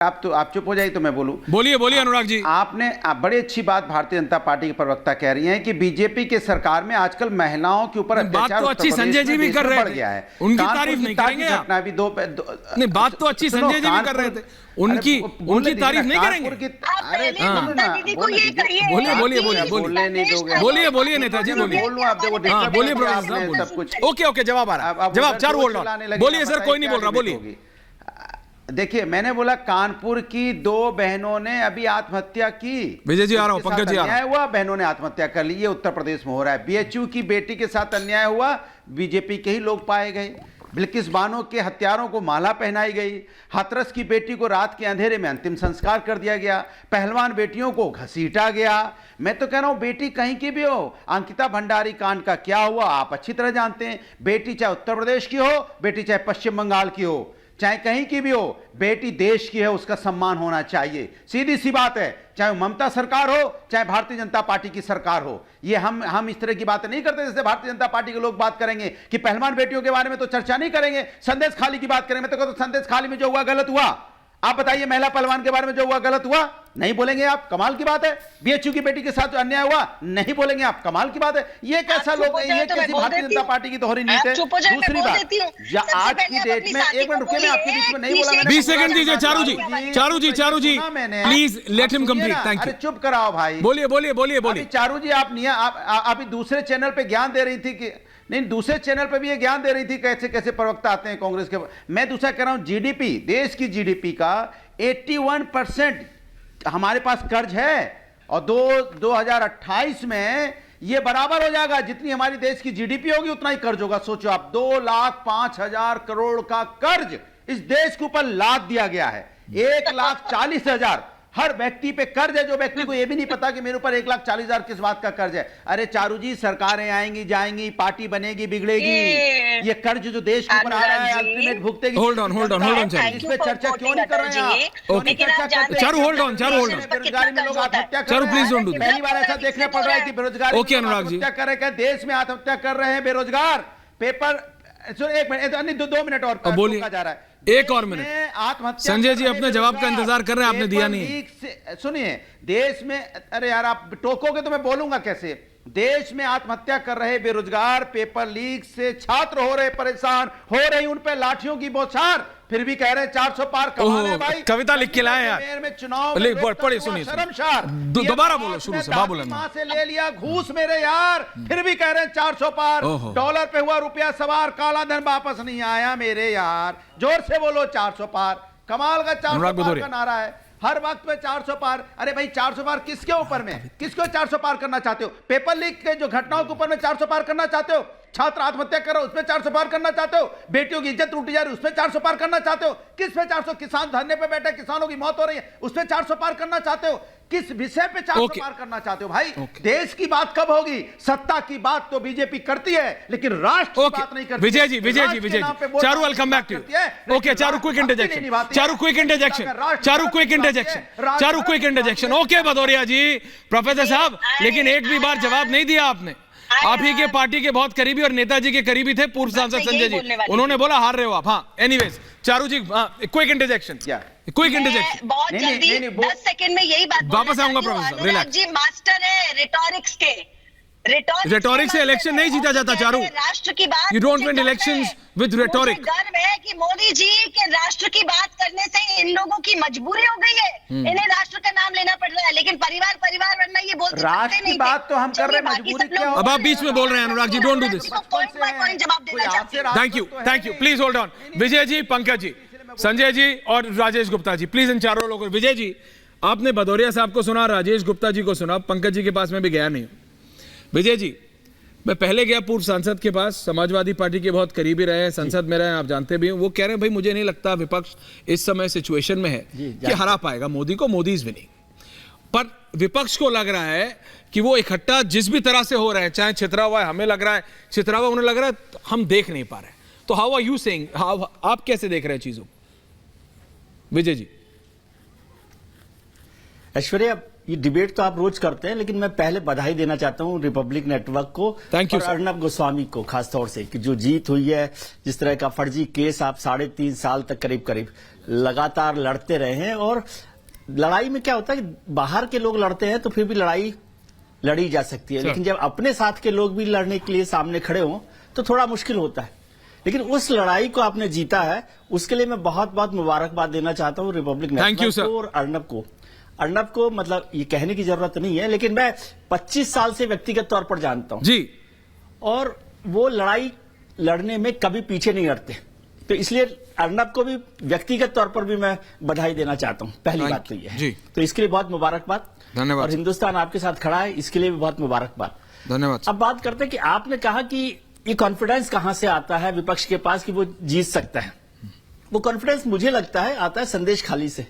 आप चुप हो जाइए तो मैं बोलूं। बोलिए बोलिए अनुराग जी। आपने बड़ी अच्छी बात भारतीय जनता पार्टी के प्रवक्ता कह रही हैं कि बीजेपी के सरकार में आजकल महिलाओं के ऊपर बात तो अच्छी संजय जी भी कर रहे थे, उनकी तारीफ नहीं करेंगे आप? घटना भी नहीं, बात तो अच्छी संजय जी भी कर रहे थे, उनकी तारीफ नहीं करेंगे? अरे बोलिए बोलिए बोलिए बोलिए नेताजी बोलिए। बोलिए सब कुछ ओके जवाब आ रहा है, जवाब चार बोल रहा हूं। बोलिए सर, कोई नहीं बोल रहा, बोलिए। देखिए, मैंने बोला कानपुर की दो बहनों ने अभी आत्महत्या की। विजय जी आ रहा हूं, पंकज जी आ रहा हूं। हुआ, बहनों ने आत्महत्या कर ली, ये उत्तर प्रदेश में हो रहा है। बीएचयू की बेटी के साथ अन्याय हुआ, बीजेपी के ही लोग पाए गए। बिल्किस बानो के हत्यारों को माला पहनाई गई। हाथरस की बेटी को रात के अंधेरे में अंतिम संस्कार कर दिया गया। पहलवान बेटियों को घसीटा गया। मैं तो कह रहा हूं, बेटी कहीं की भी हो, अंकिता भंडारी कांड का क्या हुआ आप अच्छी तरह जानते हैं। बेटी चाहे उत्तर प्रदेश की हो, बेटी चाहे पश्चिम बंगाल की हो, चाहे कहीं की भी हो, बेटी देश की है, उसका सम्मान होना चाहिए। सीधी सी बात है, चाहे ममता सरकार हो, चाहे भारतीय जनता पार्टी की सरकार हो। ये हम इस तरह की बातें नहीं करते जैसे भारतीय जनता पार्टी के लोग बात करेंगे कि पहलवान बेटियों के बारे में तो चर्चा नहीं करेंगे, संदेश खाली की बात करेंगे। मैं तो कहता हूं, संदेश खाली में जो हुआ गलत हुआ। आप बताइए, महिला पहलवान के बारे में जो हुआ गलत हुआ, नहीं बोलेंगे आप? कमाल की बात है। बीएचयू की बेटी के साथ जो अन्याय हुआ, नहीं बोलेंगे आप? कमाल की बात है। ये कैसा लोग, ये कैसी भारतीय जनता पार्टी की दोहरी नीति है? दूसरी बात, आज की डेट में, एक मिनट रुकिए, मैं आपके बीच में नहीं बोला। 20 सेकंड दीजिए Charu ji please let him complete. Thank you. चुप कराओ भाई। बोलिए चारू जी, आप अभी दूसरे चैनल पे ज्ञान दे रही थी कि नहीं, दूसरे चैनल पे भी ये ज्ञान दे रही थी कैसे कैसे प्रवक्ता आते हैं कांग्रेस के। मैं दूसरा कह रहा हूं, जीडीपी, देश की जीडीपी का 81% हमारे पास कर्ज है, और 2028 में ये बराबर हो जाएगा। जितनी हमारी देश की जीडीपी होगी उतना ही कर्ज होगा। सोचो आप, 2,05,000 करोड़ का कर्ज इस देश के ऊपर लाद दिया गया है। 1,40,000 हर व्यक्ति पे कर्ज है, जो व्यक्ति को यह भी नहीं पता कि मेरे ऊपर 1,40,000 किस बात का कर्ज है। अरे चारू जी, सरकारें आएंगी जाएंगी, पार्टी बनेगी बिगड़ेगी, ये कर्ज जो देश के ऊपर आ रहा है अल्टीमेट भुगतेगी। होल्ड ऑन इस पे चर्चा क्यों नहीं कर रहे हैं आप? चारू होल्ड ऑन बेरोजगारी में लोग आत्महत्या कर रहे हैं। पहली बार ऐसा देखने पड़ रहा है कि बेरोजगारी आत्महत्या कर रहे हैं, देश में आत्महत्या कर रहे हैं बेरोजगार। पेपर, एक मिनट, 2 मिनट और बोलिए जा रहा है। एक और मिनट, संजय जी अपने जवाब का इंतजार कर रहे हैं, आपने दिया नहीं। सुनिए, देश में, अरे यार आप टोकोगे तो मैं बोलूंगा कैसे। देश में आत्महत्या कर रहे बेरोजगार, पेपर लीक से छात्र हो रहे परेशान, हो रही उन पे लाठियों की बौछार, फिर भी कह रहे हैं 400 पार। कमाल है भाई। कविता लिख के लाए यार। में चुनाव पढ़िए, सुनिए, शर्मशार। दोबारा बोलो, शुरू से बाबूलाल से ले लिया घूस मेरे यार, फिर भी कह रहे हैं 400 पार। डॉलर पे हुआ रुपया सवार, काला धन वापस नहीं आया मेरे यार। जोर से बोलो, 400 पार। कमाल का 400 पार का नारा है हर वक्त पे। 400 पार, अरे भाई 400 पार किसके ऊपर में, किसको 400 पार करना चाहते हो? पेपर लीक के जो घटनाओं के ऊपर में 400 पार करना चाहते हो? छात्र आत्महत्या कर रहे हो, उसमें 400 पार करना चाहते हो? बेटियों की इज्जत लूटी जा रही है, उसमें 400 पार करना चाहते हो? किस पे 400? किसान धरने पे बैठे, किसानों की मौत हो रही है, उसमें 400 पार करना चाहते हो? किस विषय पे 400 पार करना चाहते हो भाई? देश की बात कब होगी? सत्ता की बात तो बीजेपी करती है, लेकिन राष्ट्र की बात नहीं करती। Vijay ji Charu, welcome back to you. Okay Charu, quick interjection. Okay Bhadauria ji, professor साहब, लेकिन एक भी बार जवाब नहीं दिया आपने। आप ही के पार्टी के बहुत करीबी और नेताजी के करीबी थे पूर्व सांसद संजय जी, उन्होंने बोला हार रहे हो आप। हाँ, एनीवेज चारू जी, क्विक इंटरजेक्शन। बहुत जल्दी 10 सेकंड में यही बात वापस आऊंगा प्रोफेसर, रिलैक्स जी। मास्टर है रिटॉरिक्स के, रेटोरिक से इलेक्शन नहीं जीता जाता चारू। राष्ट्र की बात, you don't win elections with rhetoric. गर्व है कि मोदी जी के राष्ट्र की बात करने से इन लोगों की मजबूरी हो गई है, इन्हें राष्ट्र का नाम लेना पड़ रहा है। लेकिन परिवार वरना ये बोलते राष्ट्र की बात तो हम कर रहे हैं, मजबूरी क्या हो? अब आप बीच में बोल रहे हैं Anurag ji, don't do this. जवाब देना। Thank you, please hold on. Vijay ji, Pankaj ji, Sanjay ji और राजेश गुप्ता जी, प्लीज इन चारों लोगों। विजय जी, आपने भदौरिया साहब को सुना, राजेश गुप्ता जी को सुना, पंकज जी के पास में भी गया नहीं। विजय जी, मैं पहले गया पूर्व सांसद के पास, समाजवादी पार्टी के बहुत करीबी रहे हैं, संसद में रहे, आप जानते भी हैं। वो कह रहे हैं भाई मुझे नहीं लगता विपक्ष इस समय सिचुएशन में है कि हरा पाएगा मोदी को, मोदी इज विनिंग। पर विपक्ष को लग रहा है कि वो इकट्ठा जिस भी तरह से हो रहे हैं, चाहे छितरा हुआ है, हमें लग रहा है छितरा हुआ, उन्हें लग रहा है हम देख नहीं पा रहे। तो हाउ आर यू सेइंग, आप कैसे देख रहे हैं चीजों को? विजय जी। ऐश्वर्या, ये डिबेट तो आप रोज करते हैं, लेकिन मैं पहले बधाई देना चाहता हूं रिपब्लिक नेटवर्क को Thank you, और sir. अर्नब गोस्वामी को खासतौर से, कि जो जीत हुई है, जिस तरह का फर्जी केस आप 3.5 साल तक करीब लगातार लड़ते रहे हैं। और लड़ाई में क्या होता है कि बाहर के लोग लड़ते हैं तो फिर भी लड़ाई लड़ी जा सकती है, Sir. लेकिन जब अपने साथ के लोग भी लड़ने के लिए सामने खड़े हों तो थोड़ा मुश्किल होता है। लेकिन उस लड़ाई को आपने जीता है, उसके लिए मैं बहुत बहुत मुबारकबाद देना चाहता हूं Republic Thank you, network sir. को और अर्नब को मतलब ये कहने की जरूरत नहीं है, लेकिन मैं 25 साल से व्यक्तिगत तौर पर जानता हूं जी, और वो लड़ाई लड़ने में कभी पीछे नहीं हटते। तो इसलिए अर्नब को भी व्यक्तिगत तौर पर भी मैं बधाई देना चाहता हूं। पहली Thank बात तो you. ये है। जी। तो इसके लिए बहुत मुबारकबाद, धन्यवाद। और हिंदुस्तान आपके साथ खड़ा है, इसके लिए भी बहुत मुबारकबाद। धन्यवाद। अब बात करते हैं कि आपने कहा कि ये कॉन्फिडेंस कहां से आता है विपक्ष के पास कि वो जीत सकता है। वो कॉन्फिडेंस मुझे लगता है आता है संदेश खाली से,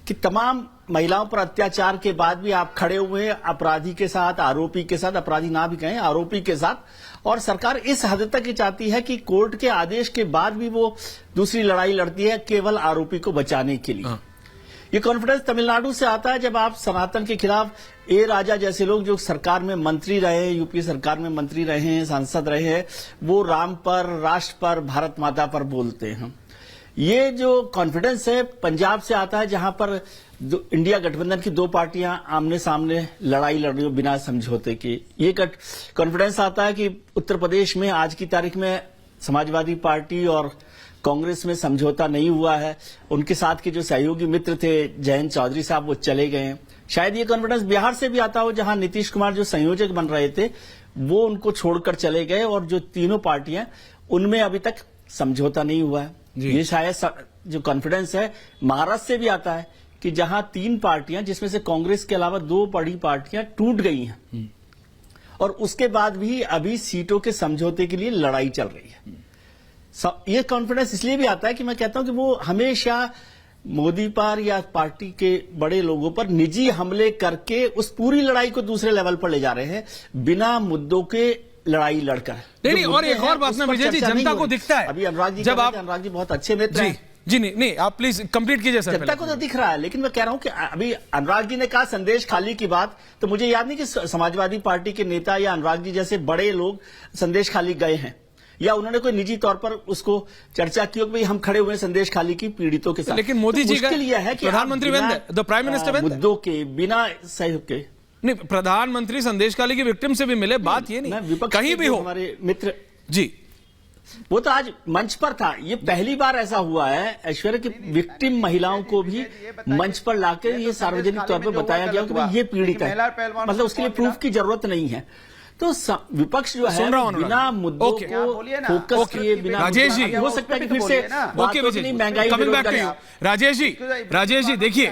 कि तमाम महिलाओं पर अत्याचार के बाद भी आप खड़े हुए हैं अपराधी के साथ, आरोपी के साथ, अपराधी ना भी कहें, आरोपी के साथ। और सरकार इस हद तक ये चाहती है कि कोर्ट के आदेश के बाद भी वो दूसरी लड़ाई लड़ती है केवल आरोपी को बचाने के लिए। ये कॉन्फिडेंस तमिलनाडु से आता है, जब आप सनातन के खिलाफ ए राजा जैसे लोग जो सरकार में मंत्री रहे, यूपी सरकार में मंत्री रहे हैं, सांसद रहे हैं, वो राम पर, राष्ट्र पर, भारत माता पर बोलते हैं। ये जो कॉन्फिडेंस है पंजाब से आता है, जहां पर इंडिया गठबंधन की 2 पार्टियां आमने सामने लड़ाई लड़ रही हो बिना समझौते के। ये कॉन्फिडेंस आता है कि उत्तर प्रदेश में आज की तारीख में समाजवादी पार्टी और कांग्रेस में समझौता नहीं हुआ है। उनके साथ के जो सहयोगी मित्र थे जयंत चौधरी साहब, वो चले गए हैं। शायद ये कॉन्फिडेंस बिहार से भी आता हो, जहां नीतीश कुमार जो संयोजक बन रहे थे वो उनको छोड़कर चले गए, और जो तीनों पार्टियां उनमें अभी तक समझौता नहीं हुआ है। ये शायद जो कॉन्फिडेंस है महाराष्ट्र से भी आता है, कि जहां 3 पार्टियां, जिसमें से कांग्रेस के अलावा 2 बड़ी पार्टियां टूट गई हैं, और उसके बाद भी अभी सीटों के समझौते के लिए लड़ाई चल रही है। ये कॉन्फिडेंस इसलिए भी आता है कि मैं कहता हूं कि वो हमेशा मोदी पर या पार्टी के बड़े लोगों पर निजी हमले करके उस पूरी लड़ाई को दूसरे लेवल पर ले जा रहे हैं, बिना मुद्दों के लड़ाई लड़कर। नहीं, और एक और बात ना विजय जी, जनता को दिखता है अभी अनुराग जी, जब आप अनुराग जी बहुत अच्छे मित्र हैं। जी नहीं, आप प्लीज कंप्लीट कीजिए सर। जनता को तो दिख रहा है, लेकिन मैं कह रहा हूं कि अभी अनुराग जी ने कहा संदेश खाली की बात, तो मुझे याद नहीं कि समाजवादी पार्टी के नेता या अनुराग जी जैसे बड़े लोग संदेश खाली गए हैं, या उन्होंने कोई निजी तौर पर उसको चर्चा की हो कि भाई हम खड़े हुए हैं संदेश खाली की पीड़ितों के साथ। लेकिन मोदी जी का मुश्किल यह है कि प्रधानमंत्री द प्राइम मिनिस्टर मुद्दों के बिना सहयोग के नहीं, प्रधानमंत्री संदेश खाली की विक्टिम से भी मिले, बात ये नहीं कहीं भी हो। हमारे मित्र जी, वो तो आज मंच पर था। ये पहली बार ऐसा हुआ है ऐश्वर्या कि विक्टिम महिलाओं को भी मंच पर लाकर ये सार्वजनिक तौर पर बताया गया कि भाई ये पीड़ित है, मतलब उसके लिए प्रूफ की जरूरत नहीं है। तो विपक्ष जो है बिना मुद्दों को फोकस किए बिना, राजेश जी हो सकता है कि फिर से ओके विजय, महंगाई, राजेश जी देखिए